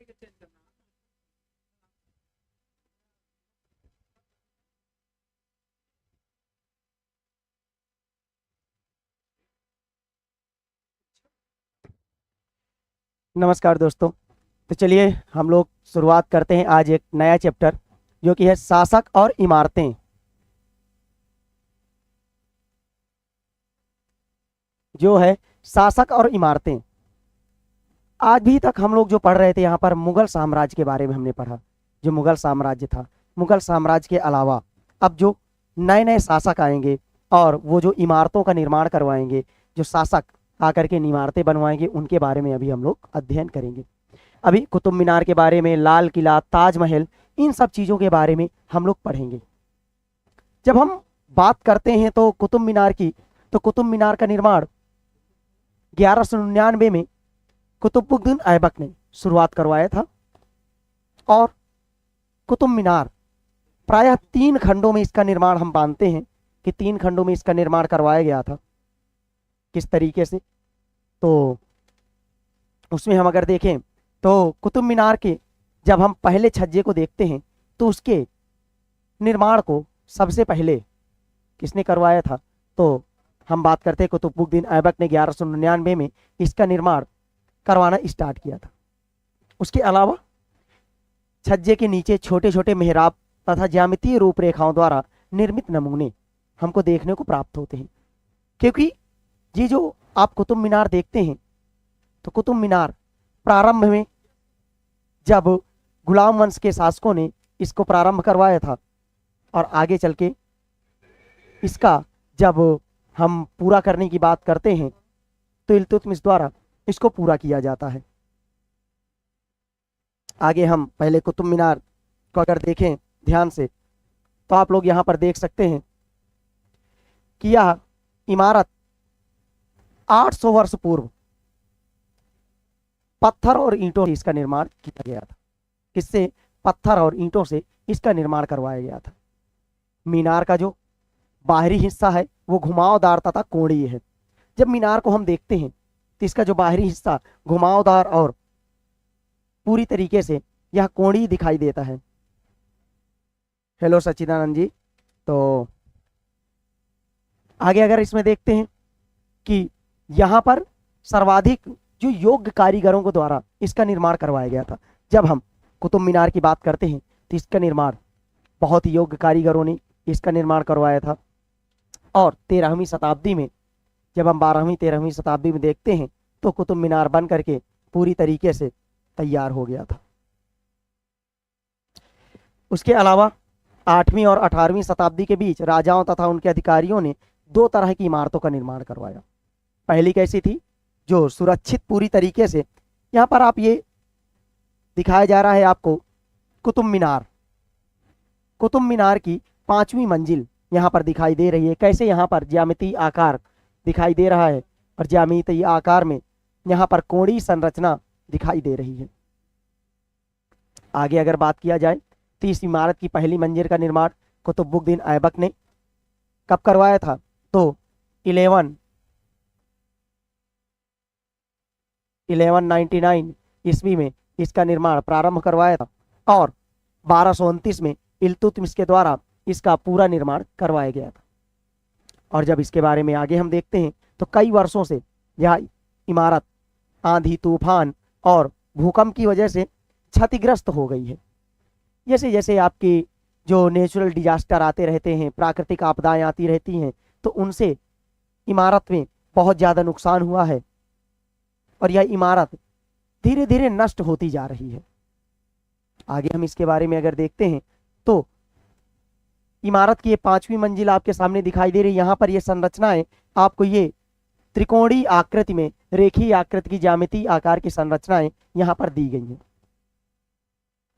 नमस्कार दोस्तों। तो चलिए हम लोग शुरुआत करते हैं आज एक नया चैप्टर जो कि है शासक और इमारतें। जो है शासक और इमारतें। आज भी तक हम लोग जो पढ़ रहे थे यहाँ पर मुगल साम्राज्य के बारे में हमने पढ़ा। जो मुगल साम्राज्य था, मुगल साम्राज्य के अलावा अब जो नए नए शासक आएंगे और वो जो इमारतों का निर्माण करवाएंगे, जो शासक आकर के इमारतें बनवाएंगे, उनके बारे में अभी हम लोग अध्ययन करेंगे। अभी कुतुब मीनार के बारे में, लाल किला, ताजमहल, इन सब चीज़ों के बारे में हम लोग पढ़ेंगे। जब हम बात करते हैं तो कुतुब मीनार की, तो कुतुब मीनार का निर्माण 1199 में कुतुबुद्दीन ऐबक ने शुरुआत करवाया था। और कुतुब मीनार प्रायः 3 खंडों में इसका निर्माण, हम मानते हैं कि 3 खंडों में इसका निर्माण करवाया गया था। किस तरीके से, तो उसमें हम अगर देखें तो कुतुब मीनार के जब हम पहले छज्जे को देखते हैं तो उसके निर्माण को सबसे पहले किसने करवाया था, तो हम बात करते हैं कुतुबुद्दीन ऐबक ने 1199 में इसका निर्माण करवाना स्टार्ट किया था। उसके अलावा छज्जे के नीचे छोटे छोटे मेहराब तथा ज्यामितीय रूपरेखाओं द्वारा निर्मित नमूने हमको देखने को प्राप्त होते हैं। क्योंकि ये जो आप कुतुब मीनार देखते हैं, तो कुतुब मीनार प्रारंभ में जब गुलाम वंश के शासकों ने इसको प्रारंभ करवाया था, और आगे चल के इसका जब हम पूरा करने की बात करते हैं तो इल्तुतमिश द्वारा इसको पूरा किया जाता है। आगे हम पहले कुतुब मीनार को अगर देखें ध्यान से, तो आप लोग यहाँ पर देख सकते हैं कि यह इमारत 800 वर्ष पूर्व पत्थर और ईंटों से इसका निर्माण किया गया था। किससे? पत्थर और ईंटों से इसका निर्माण करवाया गया था। मीनार का जो बाहरी हिस्सा है वो घुमावदार तथा कोणीय है। जब मीनार को हम देखते हैं तो इसका जो बाहरी हिस्सा घुमावदार और पूरी तरीके से यह कोणीय दिखाई देता है। हेलो सच्चिदानंद जी। तो आगे अगर इसमें देखते हैं कि यहाँ पर सर्वाधिक जो योग्य कारीगरों के द्वारा इसका निर्माण करवाया गया था। जब हम कुतुब मीनार की बात करते हैं तो इसका निर्माण बहुत ही योग्य कारीगरों ने इसका निर्माण करवाया था। और 13वीं शताब्दी में, जब हम 12वीं 13वीं शताब्दी में देखते हैं तो कुतुब मीनार बन करके पूरी तरीके से तैयार हो गया था। उसके अलावा 8वीं और 18वीं शताब्दी के बीच राजाओं तथा उनके अधिकारियों ने 2 तरह की इमारतों का निर्माण करवाया। पहली कैसी थी? जो सुरक्षित पूरी तरीके से, यहाँ पर आप ये दिखाया जा रहा है आपको कुतुब मीनार। कुतुब मीनार की 5वीं मंजिल यहाँ पर दिखाई दे रही है। कैसे? यहाँ पर ज्यामितीय आकार दिखाई दे रहा है और ज्यामितीय आकार में यहाँ पर कोणीय संरचना दिखाई दे रही है। आगे अगर बात किया जाए तो इस इमारत की पहली मंजिल का निर्माण कुतुबुद्दीन ऐबक ने कब करवाया था? तो 1199 ईस्वी में इसका निर्माण प्रारंभ करवाया था और 1229 में इल्तुतमिश के द्वारा इसका पूरा निर्माण करवाया गया था। और जब इसके बारे में आगे हम देखते हैं तो कई वर्षों से यह इमारत आंधी, तूफान और भूकंप की वजह से क्षतिग्रस्त हो गई है। जैसे जैसे आपकी जो नेचुरल डिजास्टर आते रहते हैं, प्राकृतिक आपदाएं आती रहती हैं, तो उनसे इमारत में बहुत ज़्यादा नुकसान हुआ है और यह इमारत धीरे धीरे नष्ट होती जा रही है। आगे हम इसके बारे में अगर देखते हैं तो इमारत की ये 5वीं मंजिल आपके सामने दिखाई दे रही है। यहाँ पर ये संरचनाएं आपको ये त्रिकोणीय आकृति में, रेखीय आकृति की ज्यामितीय आकार की संरचनाएं यहाँ पर दी गई हैं।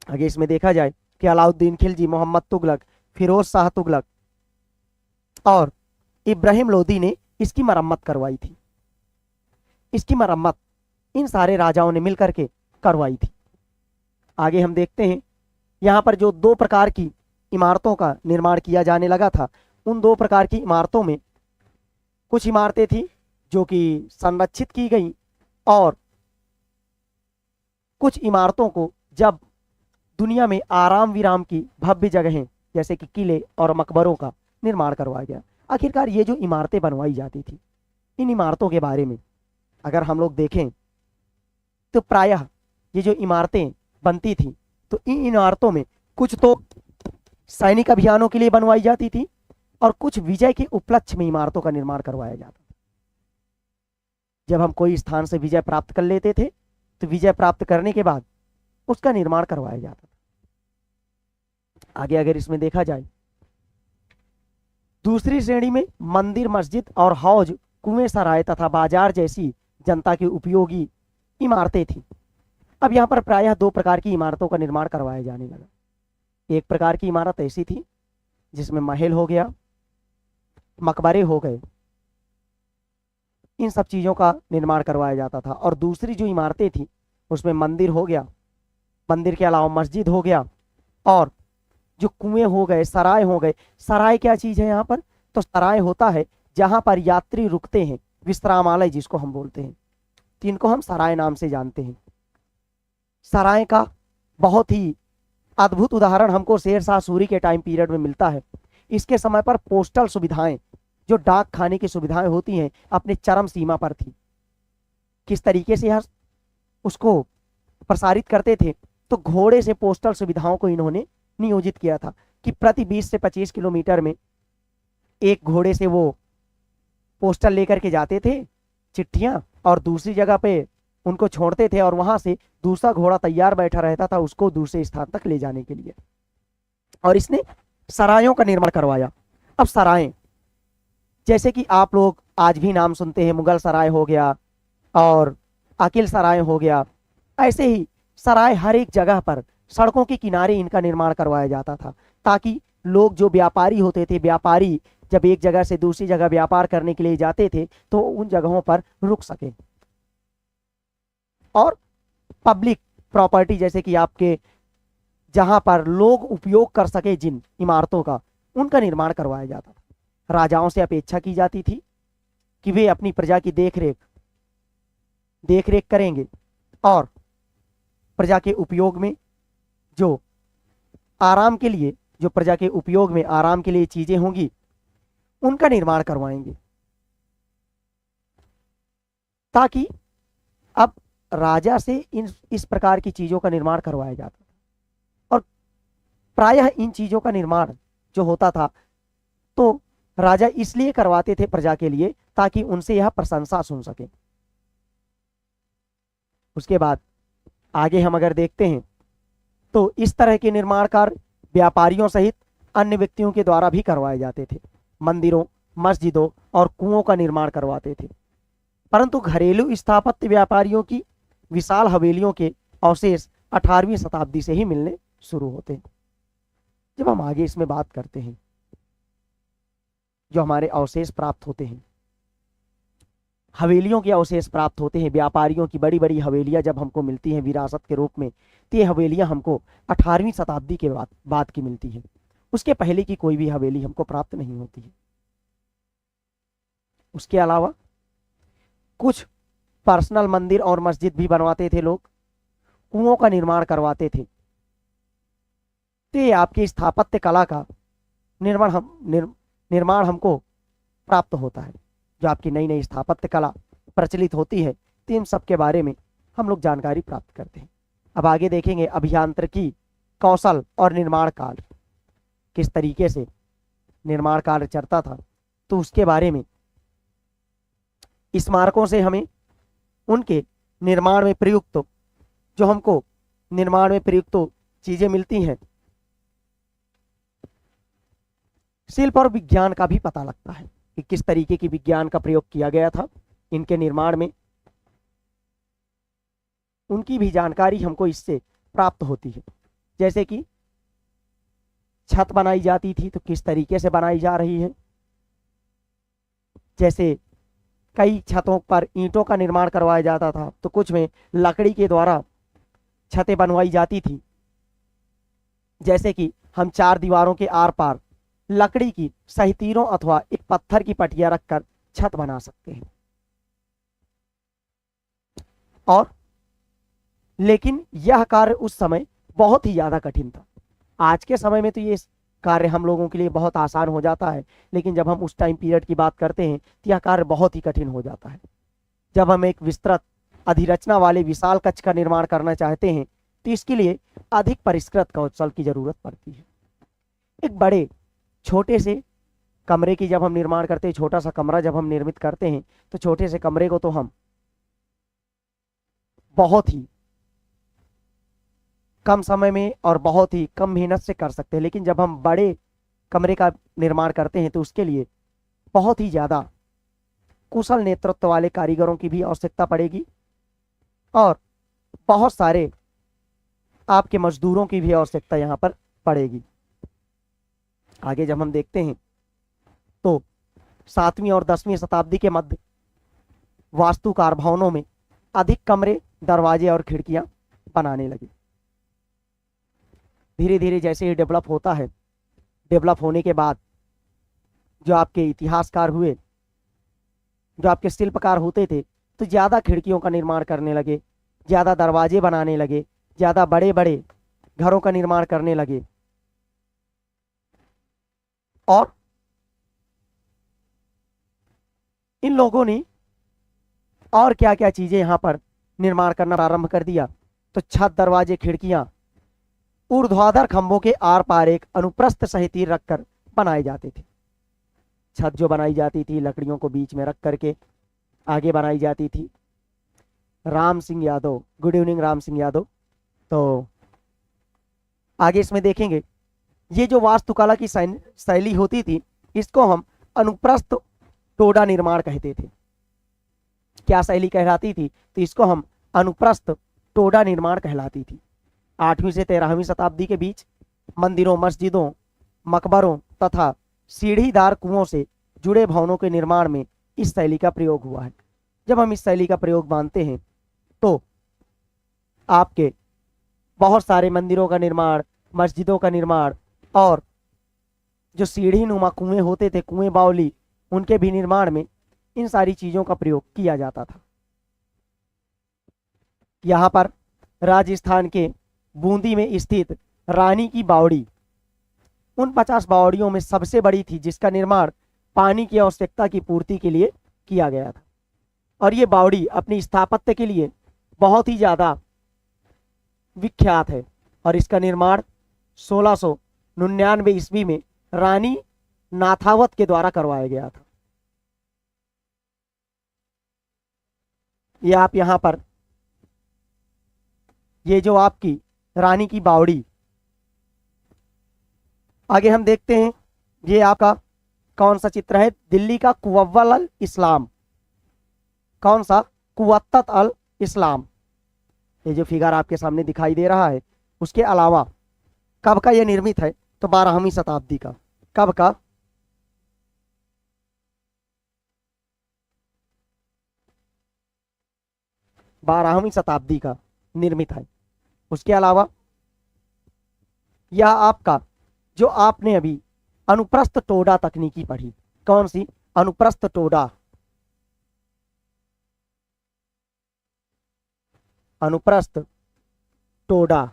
आगे इसमें देखा जाए कि अलाउद्दीन खिलजी, मोहम्मद तुगलक, फिरोज शाह तुगलक और इब्राहिम लोदी ने इसकी मरम्मत करवाई थी। इसकी मरम्मत इन सारे राजाओं ने मिलकर के करवाई थी। आगे हम देखते हैं यहाँ पर जो 2 प्रकार की इमारतों का निर्माण किया जाने लगा था, उन 2 प्रकार की इमारतों में कुछ इमारतें थी जो कि संरक्षित की गई और कुछ इमारतों को जब दुनिया में आराम विराम की भव्य जगहें जैसे कि किले और मकबरों का निर्माण करवाया गया। आखिरकार ये जो इमारतें बनवाई जाती थी, इन इमारतों के बारे में अगर हम लोग देखें तो प्रायः ये जो इमारतें बनती थी तो इन इमारतों में कुछ तो सैनिक अभियानों के लिए बनवाई जाती थी और कुछ विजय के उपलक्ष्य में इमारतों का निर्माण करवाया जाता था। जब हम कोई स्थान से विजय प्राप्त कर लेते थे तो विजय प्राप्त करने के बाद उसका निर्माण करवाया जाता था। आगे अगर इसमें देखा जाए, दूसरी श्रेणी में मंदिर, मस्जिद और हौज, कुएं, सराय तथा बाजार जैसी जनता की उपयोगी इमारतें थी। अब यहाँ पर प्रायः दो प्रकार की इमारतों का निर्माण करवाया जाने लगा। एक प्रकार की इमारत ऐसी थी जिसमें महल हो गया, मकबरे हो गए, इन सब चीजों का निर्माण करवाया जाता था। और दूसरी जो इमारतें थी उसमें मंदिर हो गया, मंदिर के अलावा मस्जिद हो गया, और जो कुएं हो गए, सराय हो गए। सराय क्या चीज है यहाँ पर? तो सराय होता है जहां पर यात्री रुकते हैं, विश्रामालय जिसको हम बोलते हैं, तो इनको हम सराय नाम से जानते हैं। सराय का बहुत ही अद्भुत उदाहरण हमको शेरशाह सूरी के टाइम पीरियड में मिलता है। इसके समय पर पोस्टल सुविधाएं, जो डाक खाने की सुविधाएं होती हैं, अपने चरम सीमा पर थी। किस तरीके से यह उसको प्रसारित करते थे? तो घोड़े से पोस्टल सुविधाओं को इन्होंने नियोजित किया था कि प्रति 20 से 25 किलोमीटर में एक घोड़े से वो पोस्टल लेकर के जाते थे, चिट्ठियां, और दूसरी जगह पे उनको छोड़ते थे और वहां से दूसरा घोड़ा तैयार बैठा रहता था उसको दूसरे स्थान तक ले जाने के लिए। और इसने सरायों का निर्माण करवाया। अब सराय जैसे कि आप लोग आज भी नाम सुनते हैं, मुगल सराय हो गया और अकिल सराय हो गया, ऐसे ही सराय हर एक जगह पर सड़कों के किनारे इनका निर्माण करवाया जाता था, ताकि लोग जो व्यापारी होते थे, व्यापारी जब एक जगह से दूसरी जगह व्यापार करने के लिए जाते थे तो उन जगहों पर रुक सके। और पब्लिक प्रॉपर्टी जैसे कि आपके जहां पर लोग उपयोग कर सके जिन इमारतों का, उनका निर्माण करवाया जाता था। राजाओं से अपेक्षा की जाती थी कि वे अपनी प्रजा की देख रेख करेंगे और प्रजा के उपयोग में जो आराम के लिए, जो प्रजा के उपयोग में आराम के लिए चीजें होंगी, उनका निर्माण करवाएंगे। ताकि अब राजा से इस प्रकार की चीजों का निर्माण करवाया जाता था। और प्रायः इन चीजों का निर्माण जो होता था तो राजा इसलिए करवाते थे प्रजा के लिए ताकि उनसे यह प्रशंसा सुन सके। उसके बाद आगे हम अगर देखते हैं तो इस तरह के निर्माण कार्य व्यापारियों सहित अन्य व्यक्तियों के द्वारा भी करवाए जाते थे। मंदिरों, मस्जिदों और कुओं का निर्माण करवाते थे। परंतु घरेलू स्थापत्य व्यापारियों की विशाल हवेलियों के अवशेष 18वीं शताब्दी से ही मिलने शुरू होते हैं। जब हम आगे इसमें बात करते हैं, जो हमारे अवशेष प्राप्त होते हैं, हवेलियों के अवशेष प्राप्त होते हैं, व्यापारियों की बड़ी बड़ी हवेलियां जब हमको मिलती हैं विरासत के रूप में, तो ये हवेलियां हमको 18वीं शताब्दी के बाद की मिलती है। उसके पहले की कोई भी हवेली हमको प्राप्त नहीं होती है। उसके अलावा कुछ पर्सनल मंदिर और मस्जिद भी बनवाते थे लोग, कुओं का निर्माण करवाते थे। तो ये आपकी स्थापत्य कला का निर्माण हमको प्राप्त होता है। जो आपकी नई नई स्थापत्य कला प्रचलित होती है, तो इन सब के बारे में हम लोग जानकारी प्राप्त करते हैं। अब आगे देखेंगे अभियांत्रिकी, कौशल और निर्माण कार्य, किस तरीके से निर्माण कार्य चलता था, तो उसके बारे में स्मारकों से हमें उनके निर्माण में प्रयुक्त, जो हमको निर्माण में प्रयुक्त चीजें मिलती हैं, शिल्प और विज्ञान का भी पता लगता है कि किस तरीके की विज्ञान का प्रयोग किया गया था इनके निर्माण में। उनकी भी जानकारी हमको इससे प्राप्त होती है। जैसे कि छत बनाई जाती थी तो किस तरीके से बनाई जा रही है। जैसे कई छतों पर ईंटों का निर्माण करवाया जाता था, तो कुछ में लकड़ी के द्वारा छतें बनवाई जाती थी। जैसे कि हम 4 दीवारों के आर पार लकड़ी की सहितीरों अथवा एक पत्थर की पटिया रखकर छत बना सकते हैं। और लेकिन यह कार्य उस समय बहुत ही ज़्यादा कठिन था। आज के समय में तो ये कार्य हम लोगों के लिए बहुत आसान हो जाता है, लेकिन जब हम उस टाइम पीरियड की बात करते हैं तो यह कार्य बहुत ही कठिन हो जाता है। जब हम एक विस्तृत अधिरचना वाले विशाल कक्ष का निर्माण करना चाहते हैं तो इसके लिए अधिक परिष्कृत कौशल की जरूरत पड़ती है। एक बड़े छोटे से कमरे की जब हम निर्माण करते हैं, छोटा सा कमरा जब हम निर्मित करते हैं, तो छोटे से कमरे को तो हम बहुत ही कम समय में और बहुत ही कम मेहनत से कर सकते हैं, लेकिन जब हम बड़े कमरे का निर्माण करते हैं तो उसके लिए बहुत ही ज़्यादा कुशल नेतृत्व वाले कारीगरों की भी आवश्यकता पड़ेगी और बहुत सारे आपके मजदूरों की भी आवश्यकता यहाँ पर पड़ेगी। आगे जब हम देखते हैं तो 7वीं और 10वीं शताब्दी के मध्य वास्तुकार भवनों में अधिक कमरे, दरवाजे और खिड़कियां बनाने लगे। धीरे धीरे जैसे ये डेवलप होता है, डेवलप होने के बाद जो आपके इतिहासकार हुए, जो आपके शिल्पकार होते थे, तो ज़्यादा खिड़कियों का निर्माण करने लगे, ज़्यादा दरवाजे बनाने लगे, ज़्यादा बड़े बड़े घरों का निर्माण करने लगे। और इन लोगों ने और क्या क्या चीज़ें यहाँ पर निर्माण करना प्रारंभ कर दिया। तो छत, दरवाजे, खिड़कियाँ ऊर्ध्वाधर खंभों के आर पार एक अनुप्रस्थ सहित तीर रखकर बनाए जाते थे। छत जो बनाई जाती थी लकड़ियों को बीच में रख करके आगे बनाई जाती थी। Ram Singh Yadav, good evening Ram Singh Yadav. तो आगे इसमें देखेंगे ये जो वास्तुकला की शैली होती थी, इसको हम अनुप्रस्थ टोडा निर्माण कहते थे। क्या शैली कहलाती थी? तो इसको हम अनुप्रस्थ टोडा निर्माण कहलाती थी। 8वीं से 13वीं शताब्दी के बीच मंदिरों, मस्जिदों, मकबरों तथा सीढ़ीदार कुओं से जुड़े भवनों के निर्माण में इस शैली का प्रयोग हुआ है। जब हम इस शैली का प्रयोग मानते हैं तो आपके बहुत सारे मंदिरों का निर्माण, मस्जिदों का निर्माण और जो सीढ़ी नुमा कुएं होते थे, कुएं बावली, उनके भी निर्माण में इन सारी चीज़ों का प्रयोग किया जाता था। यहाँ पर राजस्थान के बूंदी में स्थित रानी की बावड़ी उन 50 बावड़ियों में सबसे बड़ी थी, जिसका निर्माण पानी की आवश्यकता की पूर्ति के लिए किया गया था। और ये बावड़ी अपनी स्थापत्य के लिए बहुत ही ज़्यादा विख्यात है और इसका निर्माण 1699 ईस्वी में रानी नाथावत के द्वारा करवाया गया था। ये आप यहाँ पर ये जो आपकी रानी की बावड़ी, आगे हम देखते हैं ये आपका कौन सा चित्र है? दिल्ली का कुव्वत अल इस्लाम। कौन सा? कुव्वत अल इस्लाम। ये जो फिगर आपके सामने दिखाई दे रहा है, उसके अलावा कब का ये निर्मित है? तो 12वीं शताब्दी का। कब का? बारहवीं शताब्दी का निर्मित है। उसके अलावा यह आपका जो आपने अभी अनुप्रस्थ टोडा तकनीकी पढ़ी, कौन सी? अनुप्रस्थ टोडा। अनुप्रस्थ टोडा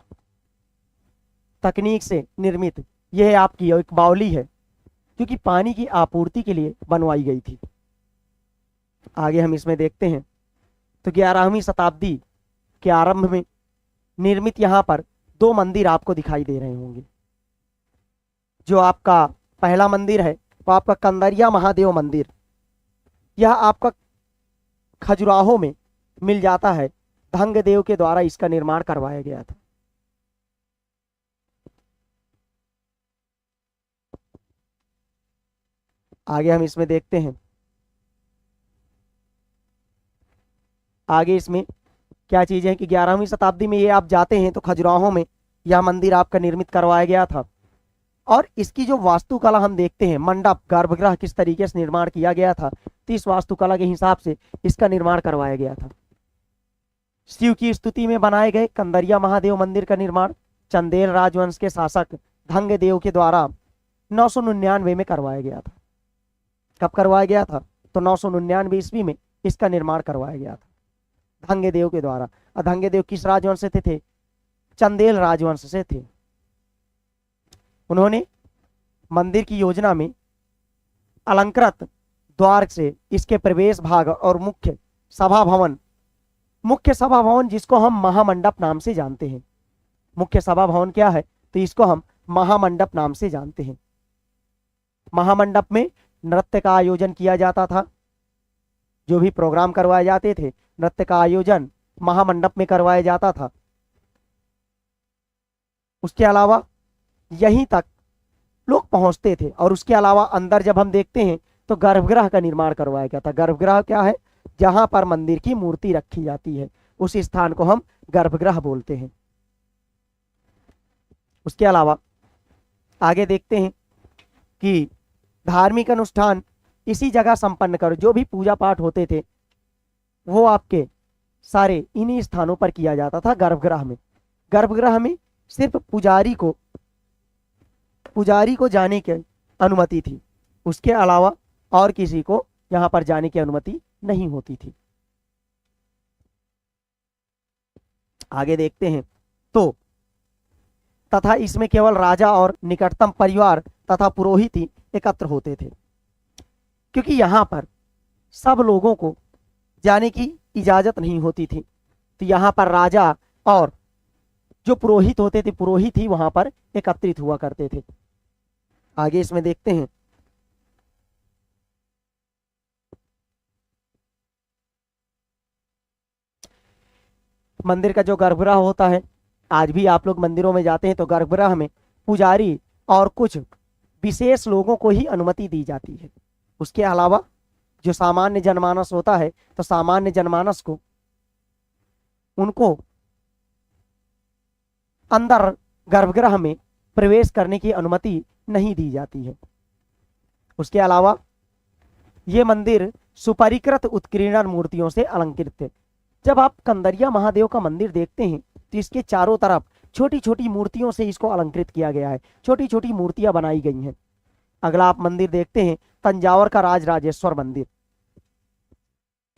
तकनीक से निर्मित यह आपकी एक बावली है, क्योंकि पानी की आपूर्ति के लिए बनवाई गई थी। आगे हम इसमें देखते हैं तो 11वीं शताब्दी के आरंभ में निर्मित यहाँ पर 2 मंदिर आपको दिखाई दे रहे होंगे। जो आपका पहला मंदिर है वो आपका कंदरिया महादेव मंदिर। यह आपका खजुराहो में मिल जाता है। धंगदेव के द्वारा इसका निर्माण करवाया गया था। आगे हम इसमें देखते हैं, आगे इसमें क्या चीज़ है कि 11वीं शताब्दी में ये आप जाते हैं तो खजुराहो में यह मंदिर आपका निर्मित करवाया गया था। और इसकी जो वास्तुकला हम देखते हैं, मंडप, गर्भगृह किस तरीके से निर्माण किया गया था, तो इस वास्तुकला के हिसाब से इसका निर्माण करवाया गया था। शिव की स्तुति में बनाए गए कंदरिया महादेव मंदिर का निर्माण चंदेल राजवंश के शासक धंगदेव के द्वारा 999 में करवाया गया था। कब करवाया गया था? तो 999 ईस्वी में इसका निर्माण करवाया गया था। अधंग्यदेव के द्वारा। अधंग्यदेव किस राजवंश से थे? चंदेल राजवंश से थे। उन्होंने मंदिर की योजना में अलंकृत द्वार से इसके प्रवेश भाग और मुख्य सभा भवन जिसको हम महामंडप नाम से जानते हैं, मुख्य सभा भवन क्या है? तो इसको हम महामंडप नाम से जानते हैं। महामंडप में नृत्य का आयोजन किया जाता था। जो भी प्रोग्राम करवाए जाते थे, नृत्य का आयोजन महामंडप में करवाया जाता था। उसके अलावा यहीं तक लोग पहुंचते थे। और उसके अलावा अंदर जब हम देखते हैं तो गर्भगृह का निर्माण करवाया गया था। गर्भगृह क्या है? जहां पर मंदिर की मूर्ति रखी जाती है, उस स्थान को हम गर्भगृह बोलते हैं। उसके अलावा आगे देखते हैं कि धार्मिक अनुष्ठान इसी जगह संपन्न करो। जो भी पूजा पाठ होते थे वो आपके सारे इन्हीं स्थानों पर किया जाता था, गर्भगृह में। गर्भगृह में सिर्फ पुजारी को जाने की अनुमति थी, उसके अलावा और किसी को यहां पर जाने की अनुमति नहीं होती थी। आगे देखते हैं तो तथा इसमें केवल राजा और निकटतम परिवार तथा पुरोहित ही एकत्र होते थे, क्योंकि यहां पर सब लोगों को जाने की इजाजत नहीं होती थी। तो यहां पर राजा और जो पुरोहित होते थे, पुरोहित ही वहां पर एकत्रित हुआ करते थे। आगे इसमें देखते हैं मंदिर का जो गर्भगृह होता है, आज भी आप लोग मंदिरों में जाते हैं तो गर्भगृह में पुजारी और कुछ विशेष लोगों को ही अनुमति दी जाती है। उसके अलावा जो सामान्य जनमानस होता है, तो सामान्य जनमानस को उनको अंदर गर्भगृह में प्रवेश करने की अनुमति नहीं दी जाती है। उसके अलावा ये मंदिर सुपरिकृत उत्कीर्णन मूर्तियों से अलंकृत थे। जब आप कंदरिया महादेव का मंदिर देखते हैं तो इसके चारों तरफ छोटी छोटी मूर्तियों से इसको अलंकृत किया गया है, छोटी छोटी मूर्तियां बनाई गई हैं। अगला आप मंदिर देखते हैं तंजावर का राजराजेश्वर मंदिर।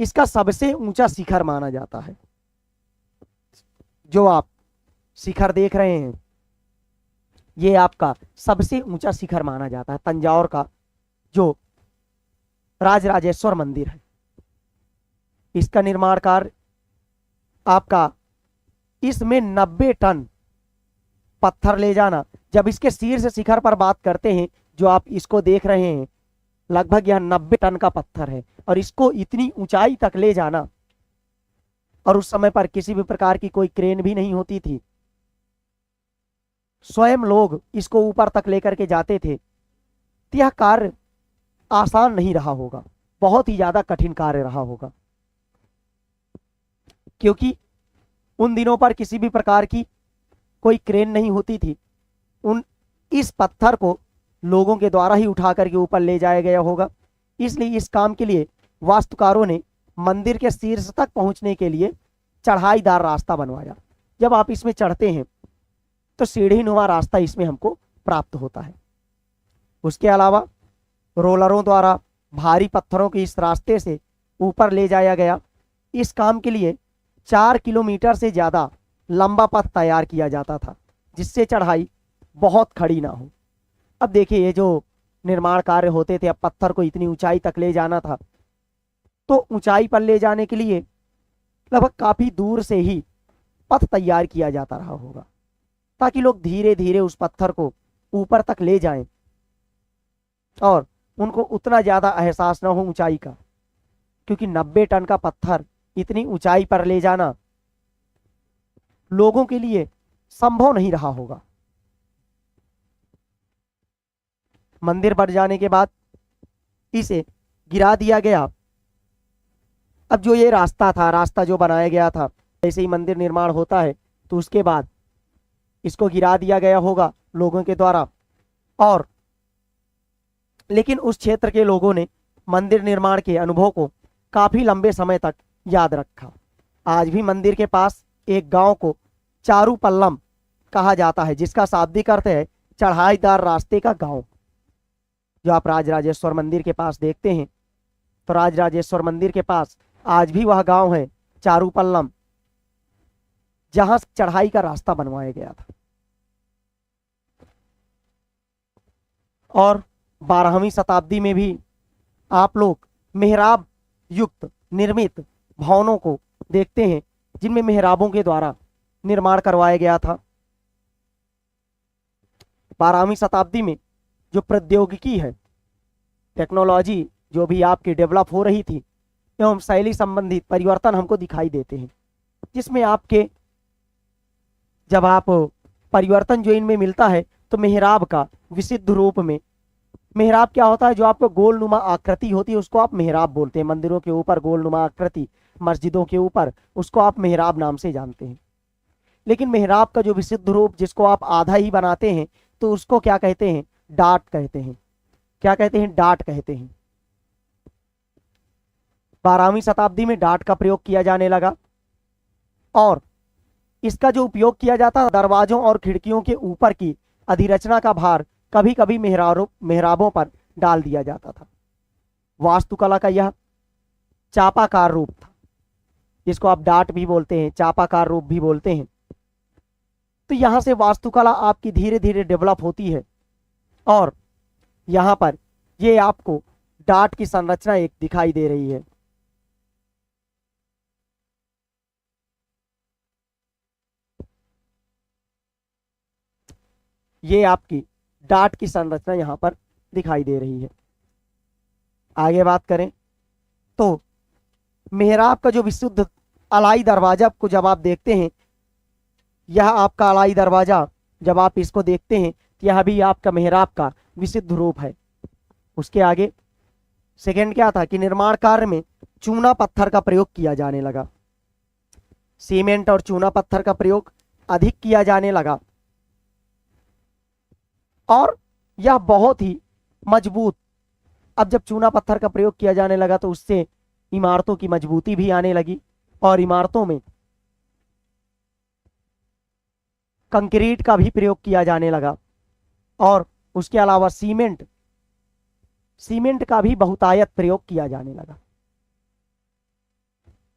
इसका सबसे ऊंचा शिखर माना जाता है। जो आप शिखर देख रहे हैं ये आपका सबसे ऊंचा शिखर माना जाता है, तंजावर का जो राजराजेश्वर मंदिर है। इसका निर्माण कार्य आपका, इसमें 90 टन पत्थर ले जाना। जब इसके शीर्ष शिखर पर बात करते हैं, जो आप इसको देख रहे हैं, लगभग यह 90 टन का पत्थर है और इसको इतनी ऊंचाई तक ले जाना, और उस समय पर किसी भी प्रकार की कोई क्रेन भी नहीं होती थी, स्वयं लोग इसको ऊपर तक लेकर के जाते थे। तो यह कार्य आसान नहीं रहा होगा, बहुत ही ज्यादा कठिन कार्य रहा होगा, क्योंकि उन दिनों पर किसी भी प्रकार की कोई क्रेन नहीं होती थी। इस पत्थर को लोगों के द्वारा ही उठा करके ऊपर ले जाया गया होगा। इसलिए इस काम के लिए वास्तुकारों ने मंदिर के शीर्ष तक पहुंचने के लिए चढ़ाईदार रास्ता बनवाया। जब आप इसमें चढ़ते हैं तो सीढ़ीनुमा रास्ता इसमें हमको प्राप्त होता है। उसके अलावा रोलरों द्वारा भारी पत्थरों के इस रास्ते से ऊपर ले जाया गया। इस काम के लिए 4 किलोमीटर से ज्यादा लंबा पथ तैयार किया जाता था, जिससे चढ़ाई बहुत खड़ी ना हो। अब देखिए, ये जो निर्माण कार्य होते थे, अब पत्थर को इतनी ऊंचाई तक ले जाना था, तो ऊंचाई पर ले जाने के लिए लगभग काफी दूर से ही पथ तैयार किया जाता रहा होगा, ताकि लोग धीरे धीरे उस पत्थर को ऊपर तक ले जाएं और उनको उतना ज्यादा एहसास ना हो ऊंचाई का, क्योंकि 90 टन का पत्थर इतनी ऊंचाई पर ले जाना लोगों के लिए संभव नहीं रहा होगा। मंदिर बन जाने के बाद इसे गिरा दिया गया। अब जो ये रास्ता जो बनाया गया था, जैसे ही मंदिर निर्माण होता है तो उसके बाद इसको गिरा दिया गया होगा लोगों के द्वारा। और लेकिन उस क्षेत्र के लोगों ने मंदिर निर्माण के अनुभव को काफी लंबे समय तक याद रखा। आज भी मंदिर के पास एक गांव को चारूपल्लम कहा जाता है, जिसका शाब्दिक अर्थ है चढ़ाईदार रास्ते का गांव। जो आप राजराजेश्वर मंदिर के पास देखते हैं, तो राजराजेश्वर मंदिर के पास आज भी वह गांव है चारूपल्लम, जहां चढ़ाई का रास्ता बनवाया गया था। और 12वीं शताब्दी में भी आप लोग मेहराब युक्त निर्मित भवनों को देखते हैं, जिनमें मेहराबों के द्वारा निर्माण करवाया गया था। 12वीं शताब्दी में जो प्रौद्योगिकी है, टेक्नोलॉजी जो भी आपकी डेवलप हो रही थी, एवं शैली संबंधित परिवर्तन हमको दिखाई देते हैं, जिसमें आपके जब आप परिवर्तन जो इनमें मिलता है तो मेहराब का विशुद्ध रूप में, मेहराब क्या होता है, जो आपको गोलनुमा आकृति होती है उसको आप मेहराब बोलते हैं। मंदिरों के ऊपर गोलनुमा आकृति, मस्जिदों के ऊपर, उसको आप मेहराब नाम से जानते हैं। लेकिन मेहराब का जो विशुद्ध रूप जिसको आप आधा ही बनाते हैं तो उसको क्या कहते हैं, डाट कहते हैं। क्या कहते हैं, डाट कहते हैं। 12वीं शताब्दी में डाट का प्रयोग किया जाने लगा और इसका जो उपयोग किया जाता है, दरवाजों और खिड़कियों के ऊपर की अधिरचना का भार कभी कभी मेहराबों पर डाल दिया जाता था। वास्तुकला का यह चापाकार रूप था, जिसको आप डाट भी बोलते हैं, चापाकार रूप भी बोलते हैं। तो यहां से वास्तुकला आपकी धीरे धीरे डेवलप होती है और यहां पर ये आपको डाट की संरचना एक दिखाई दे रही है। ये आपकी डाट की संरचना यहां पर दिखाई दे रही है। आगे बात करें तो मेहराब का जो विशुद्ध अलाई दरवाजा को जब आप देखते हैं, यह आपका अलाई दरवाजा जब आप इसको देखते हैं, यह भी आपका मेहराब का विशुद्ध रूप है। उसके आगे सेकंड क्या था कि निर्माण कार्य में चूना पत्थर का प्रयोग किया जाने लगा। सीमेंट और चूना पत्थर का प्रयोग अधिक किया जाने लगा और यह बहुत ही मजबूत। अब जब चूना पत्थर का प्रयोग किया जाने लगा तो उससे इमारतों की मजबूती भी आने लगी और इमारतों में कंक्रीट का भी प्रयोग किया जाने लगा और उसके अलावा सीमेंट का भी बहुतायत प्रयोग किया जाने लगा।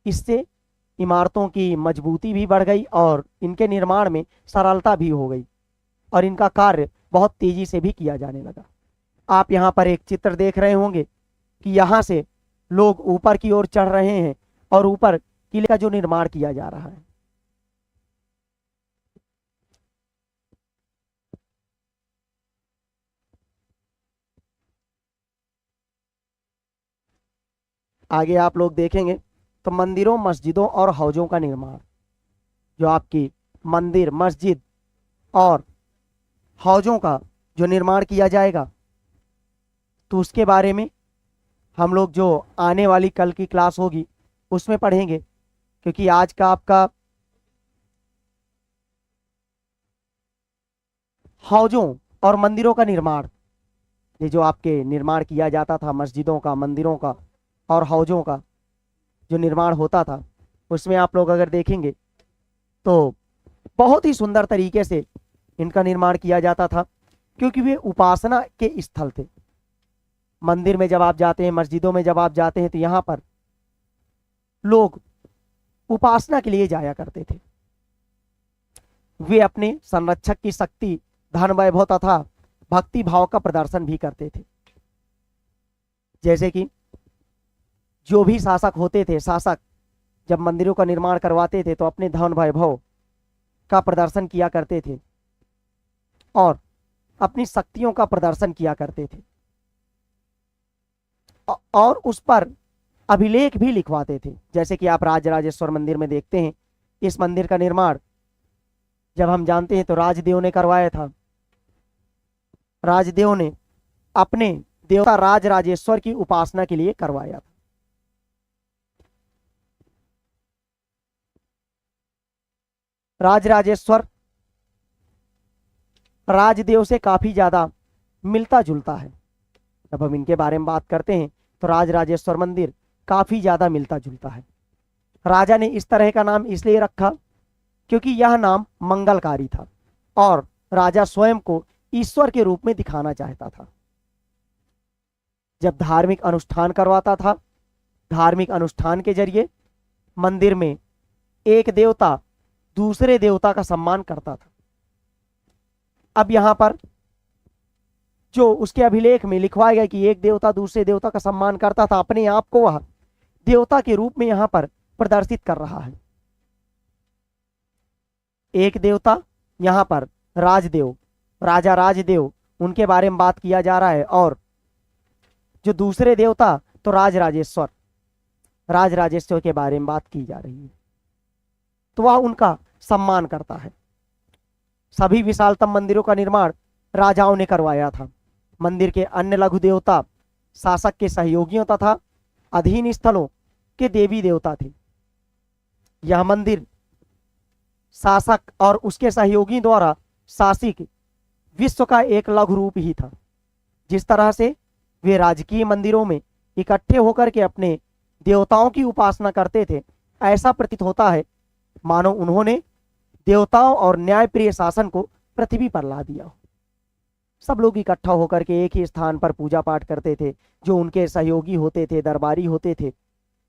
इससे इमारतों की मजबूती भी बढ़ गई और इनके निर्माण में सरलता भी हो गई और इनका कार्य बहुत तेजी से भी किया जाने लगा। आप यहाँ पर एक चित्र देख रहे होंगे कि यहाँ से लोग ऊपर की ओर चढ़ रहे हैं और ऊपर किले का जो निर्माण किया जा रहा है। आगे आप लोग देखेंगे तो मंदिरों, मस्जिदों और हौजों का निर्माण, जो आपकी मंदिर, मस्जिद और हौजों का जो निर्माण किया जाएगा, तो उसके बारे में हम लोग जो आने वाली कल की क्लास होगी उसमें पढ़ेंगे, क्योंकि आज का आपका हौजों और मंदिरों का निर्माण, ये जो आपके निर्माण किया जाता था मस्जिदों का, मंदिरों का और हौजों का जो निर्माण होता था, उसमें आप लोग अगर देखेंगे तो बहुत ही सुंदर तरीके से इनका निर्माण किया जाता था, क्योंकि वे उपासना के स्थल थे। मंदिर में जब आप जाते हैं, मस्जिदों में जब आप जाते हैं, तो यहाँ पर लोग उपासना के लिए जाया करते थे। वे अपने संरक्षक की शक्ति, धन, वैभव तथा भक्ति भाव का प्रदर्शन भी करते थे। जैसे कि जो भी शासक होते थे, शासक जब मंदिरों का निर्माण करवाते थे तो अपने धन वैभव का प्रदर्शन किया करते थे और अपनी शक्तियों का प्रदर्शन किया करते थे और उस पर अभिलेख भी लिखवाते थे। जैसे कि आप राजराजेश्वर मंदिर में देखते हैं, इस मंदिर का निर्माण जब हम जानते हैं तो राजदेव ने करवाया था। राजदेव ने अपने देवता राजराजेश्वर की उपासना के लिए करवाया था। राजराजेश्वर राजदेव से काफी ज्यादा मिलता जुलता है। जब हम इनके बारे में बात करते हैं तो राजराजेश्वर मंदिर काफी ज्यादा मिलता जुलता है। राजा ने इस तरह का नाम इसलिए रखा क्योंकि यह नाम मंगलकारी था और राजा स्वयं को ईश्वर के रूप में दिखाना चाहता था। जब धार्मिक अनुष्ठान करवाता था, धार्मिक अनुष्ठान के जरिए मंदिर में एक देवता दूसरे देवता का सम्मान करता था। अब यहां पर जो उसके अभिलेख में लिखवाया गया कि एक देवता दूसरे देवता का सम्मान करता था, अपने आप को वह देवता के रूप में यहां पर प्रदर्शित कर रहा है। एक देवता यहां पर राजदेव, राजा राजदेव, उनके बारे में बात किया जा रहा है, और जो दूसरे देवता तो राजराजेश्वर, राजराजेश्वर के बारे में बात की जा रही है। तो वह उनका सम्मान करता है। सभी विशालतम मंदिरों का निर्माण राजाओं ने करवाया था। मंदिर के अन्य लघु देवता शासक के सहयोगियों तथा अधीन स्थलों के देवी देवता थे। यह मंदिर शासक और उसके सहयोगी द्वारा शासित विश्व का एक लघु रूप ही था। जिस तरह से वे राजकीय मंदिरों में इकट्ठे होकर के अपने देवताओं की उपासना करते थे, ऐसा प्रतीत होता है मानो उन्होंने देवताओं और न्यायप्रिय शासन को पृथ्वी पर ला दिया हो। सब लोग इकट्ठा होकर के एक ही स्थान पर पूजा पाठ करते थे। जो उनके सहयोगी होते थे, दरबारी होते थे,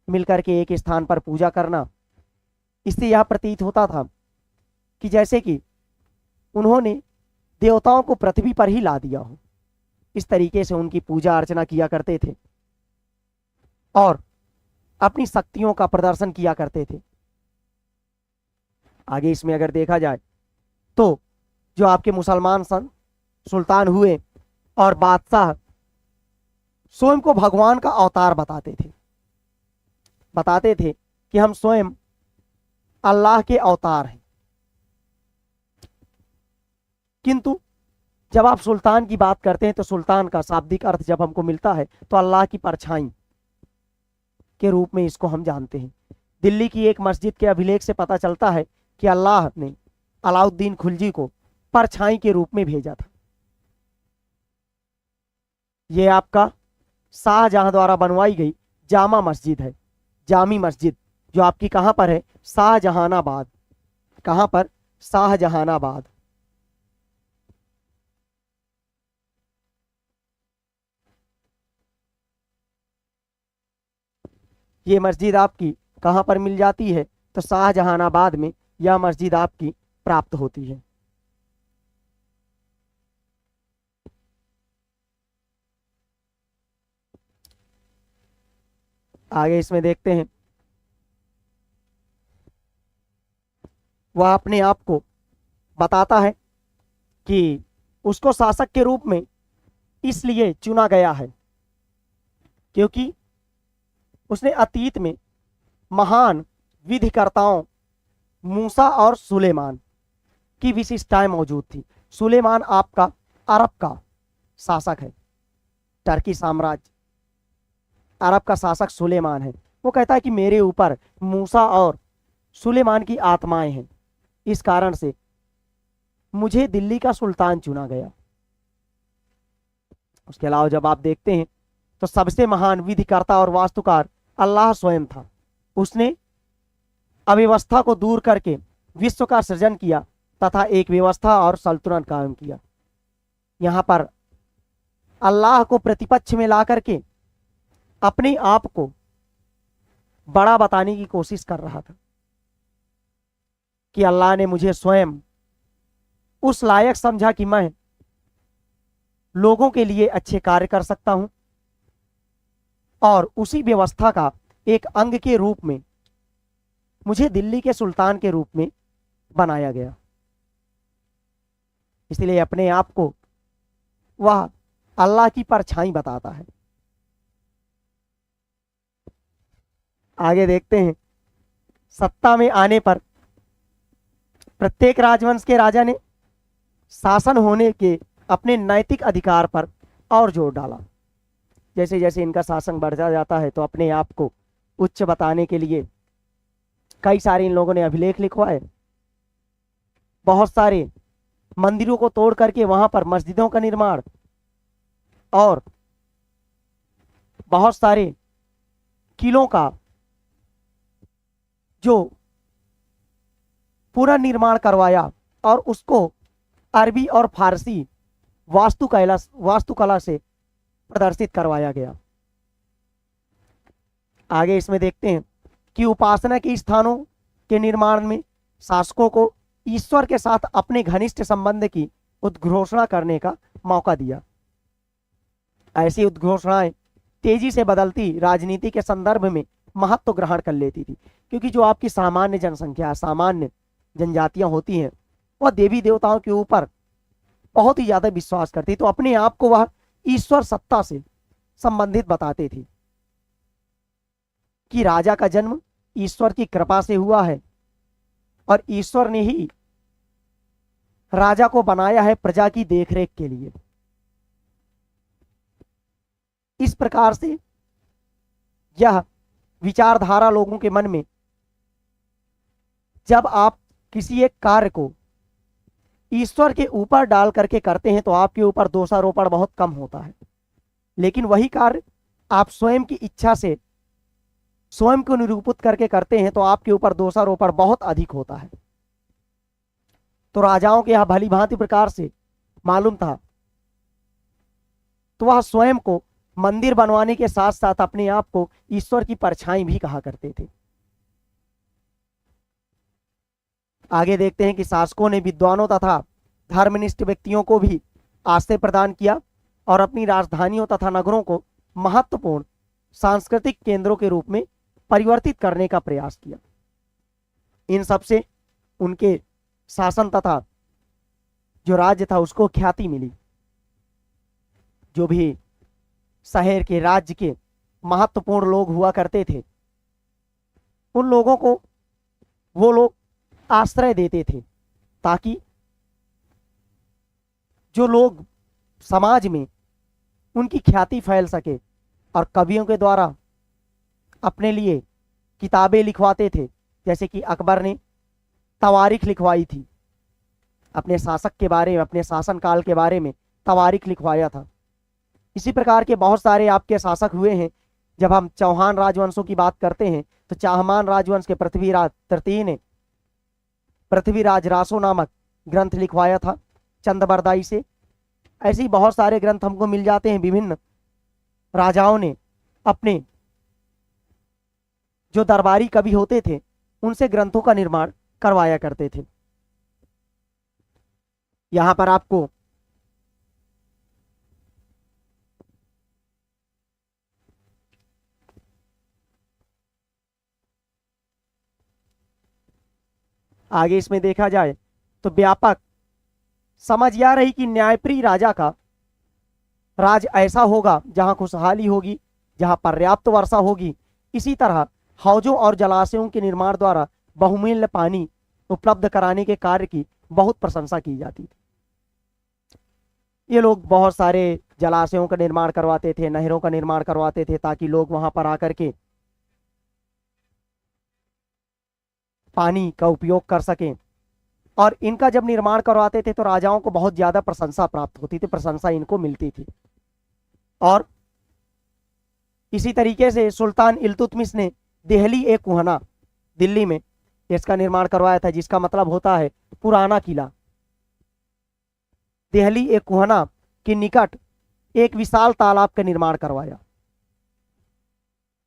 मिलकर के एक स्थान पर पूजा करना, इससे यह प्रतीत होता था कि जैसे कि उन्होंने देवताओं को पृथ्वी पर ही ला दिया हो। इस तरीके से उनकी पूजा अर्चना किया करते थे और अपनी शक्तियों का प्रदर्शन किया करते थे। आगे इसमें अगर देखा जाए तो जो आपके मुसलमान सुल्तान हुए और बादशाह स्वयं को भगवान का अवतार बताते थे कि हम स्वयं अल्लाह के अवतार हैं। किंतु जब आप सुल्तान की बात करते हैं तो सुल्तान का शाब्दिक अर्थ जब हमको मिलता है तो अल्लाह की परछाई के रूप में इसको हम जानते हैं। दिल्ली की एक मस्जिद के अभिलेख से पता चलता है कि अल्लाह ने अलाउद्दीन खिलजी को परछाई के रूप में भेजा था। यह आपका शाहजहां द्वारा बनवाई गई जामा मस्जिद है, जामी मस्जिद, जो आपकी कहां पर है? शाहजहानाबाद। कहां पर? शाहजहानाबाद। ये मस्जिद आपकी कहां पर मिल जाती है? तो शाहजहानाबाद में यह मस्जिद आपकी प्राप्त होती है। आगे इसमें देखते हैं, वह अपने आप को बताता है कि उसको शासक के रूप में इसलिए चुना गया है क्योंकि उसने अतीत में महान विधिकर्ताओं मूसा और सुलेमान की विशिष्टताएं मौजूद थी। सुलेमान आपका अरब का शासक है, टर्की साम्राज्य, अरब का शासक सुलेमान है। वो कहता है कि मेरे ऊपर मूसा और सुलेमान की आत्माएं हैं, इस कारण से मुझे दिल्ली का सुल्तान चुना गया। उसके अलावा जब आप देखते हैं तो सबसे महान विधिकर्ता और वास्तुकार अल्लाह स्वयं था। उसने अव्यवस्था को दूर करके विश्व का सृजन किया तथा एक व्यवस्था और सल्तनत कायम किया। यहां पर अल्लाह को प्रतिपक्ष में ला करके अपने आप को बड़ा बताने की कोशिश कर रहा था कि अल्लाह ने मुझे स्वयं उस लायक समझा कि मैं लोगों के लिए अच्छे कार्य कर सकता हूं और उसी व्यवस्था का एक अंग के रूप में मुझे दिल्ली के सुल्तान के रूप में बनाया गया। इसलिए अपने आप को वह अल्लाह की परछाई बताता है। आगे देखते हैं, सत्ता में आने पर प्रत्येक राजवंश के राजा ने शासन होने के अपने नैतिक अधिकार पर और जोर डाला। जैसे जैसे इनका शासन बढ़ता जाता है तो अपने आप को उच्च बताने के लिए कई सारे इन लोगों ने अभिलेख लिखवाए। बहुत सारे मंदिरों को तोड़ करके वहां पर मस्जिदों का निर्माण और बहुत सारे किलों का जो पुनर्निर्माण करवाया और उसको अरबी और फारसी वास्तुकला से प्रदर्शित करवाया गया। आगे इसमें देखते हैं, कि उपासना के स्थानों के निर्माण में शासकों को ईश्वर के साथ अपने घनिष्ठ संबंध की उद्घोषणा करने का मौका दिया। ऐसी उद्घोषणाएं तेजी से बदलती राजनीति के संदर्भ में महत्व ग्रहण कर लेती थी, क्योंकि जो आपकी सामान्य जनसंख्या, सामान्य जनजातियां होती हैं, वह देवी देवताओं के ऊपर बहुत ही ज्यादा विश्वास करती, तो अपने आप को वह ईश्वर सत्ता से संबंधित बताते थे कि राजा का जन्म ईश्वर की कृपा से हुआ है और ईश्वर ने ही राजा को बनाया है प्रजा की देखरेख के लिए। इस प्रकार से यह विचारधारा लोगों के मन में, जब आप किसी एक कार्य को ईश्वर के ऊपर डाल करके करते हैं तो आपके ऊपर दोषारोपण बहुत कम होता है, लेकिन वही कार्य आप स्वयं की इच्छा से स्वयं को निरूपित करके करते हैं तो आपके ऊपर दोषारोपण बहुत अधिक होता है। तो राजाओं के यह भली भांति प्रकार से मालूम था, तो वह स्वयं को मंदिर बनवाने के साथ साथ अपने आप को ईश्वर की परछाई भी कहा करते थे। आगे देखते हैं कि शासकों ने विद्वानों तथा धर्मनिष्ठ व्यक्तियों को भी आश्रय प्रदान किया और अपनी राजधानियों तथा नगरों को महत्वपूर्ण सांस्कृतिक केंद्रों के रूप में परिवर्तित करने का प्रयास किया। इन सबसे उनके शासन तथा जो राज्य था उसको ख्याति मिली। जो भी शहर के, राज्य के महत्वपूर्ण लोग हुआ करते थे, उन लोगों को वो लोग आश्रय देते थे, ताकि जो लोग समाज में उनकी ख्याति फैल सके। और कवियों के द्वारा अपने लिए किताबें लिखवाते थे, जैसे कि अकबर ने तवारीख लिखवाई थी अपने शासक के बारे में, अपने शासनकाल के बारे में तवारीख लिखवाया था। इसी प्रकार के बहुत सारे आपके शासक हुए हैं। जब हम चौहान राजवंशों की बात करते हैं तो चाहमान राजवंश के पृथ्वीराज तृतीय ने पृथ्वीराज रासो नामक ग्रंथ लिखवाया था चंदबरदाई से। ऐसे ही बहुत सारे ग्रंथ हमको मिल जाते हैं। विभिन्न राजाओं ने अपने जो दरबारी कवि होते थे उनसे ग्रंथों का निर्माण करवाया करते थे। यहां पर आपको आगे इसमें देखा जाए तो व्यापक समझ आ रही कि न्यायप्रिय राजा का राज ऐसा होगा जहां खुशहाली होगी, जहां पर्याप्त वर्षा होगी। इसी तरह हौजों और जलाशयों के निर्माण द्वारा बहुमूल्य पानी उपलब्ध कराने के कार्य की बहुत प्रशंसा की जाती थी। ये लोग बहुत सारे जलाशयों का निर्माण करवाते थे, नहरों का निर्माण करवाते थे, ताकि लोग वहां पर आकर के पानी का उपयोग कर सकें। और इनका जब निर्माण करवाते थे तो राजाओं को बहुत ज्यादा प्रशंसा प्राप्त होती थी, प्रशंसा इनको मिलती थी। और इसी तरीके से सुल्तान इल्तुतमिश ने देहली ए कुहना, दिल्ली में इसका निर्माण करवाया था, जिसका मतलब होता है पुराना किला। देहली ए कुहना के निकट एक विशाल तालाब का निर्माण करवाया,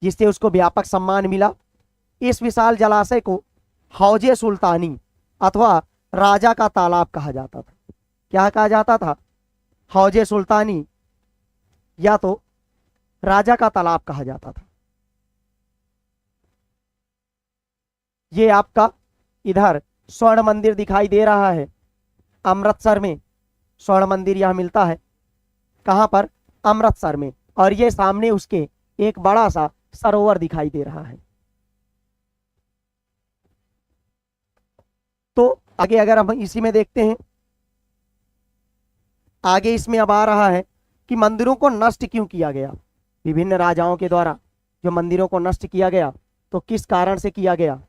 जिससे उसको व्यापक सम्मान मिला। इस विशाल जलाशय को हौजे सुल्तानी अथवा राजा का तालाब कहा जाता था। क्या कहा जाता था? हौजे सुल्तानी या तो राजा का तालाब कहा जाता था। ये आपका इधर स्वर्ण मंदिर दिखाई दे रहा है, अमृतसर में स्वर्ण मंदिर यह मिलता है। कहां पर? अमृतसर में। और ये सामने उसके एक बड़ा सा सरोवर दिखाई दे रहा है। तो आगे अगर हम इसी में देखते हैं, आगे इसमें अब आ रहा है कि मंदिरों को नष्ट क्यों किया गया। विभिन्न राजाओं के द्वारा जो मंदिरों को नष्ट किया गया, तो किस कारण से किया गया,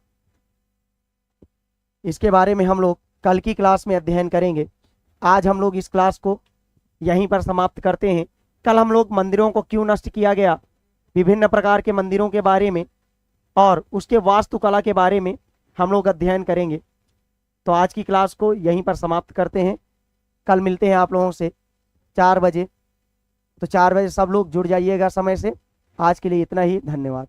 इसके बारे में हम लोग कल की क्लास में अध्ययन करेंगे। आज हम लोग इस क्लास को यहीं पर समाप्त करते हैं। कल हम लोग मंदिरों को क्यों नष्ट किया गया, विभिन्न प्रकार के मंदिरों के बारे में और उसके वास्तुकला के बारे में हम लोग अध्ययन करेंगे। तो आज की क्लास को यहीं पर समाप्त करते हैं। कल मिलते हैं आप लोगों से 4 बजे। तो 4 बजे सब लोग जुड़ जाइएगा समय से। आज के लिए इतना ही, धन्यवाद।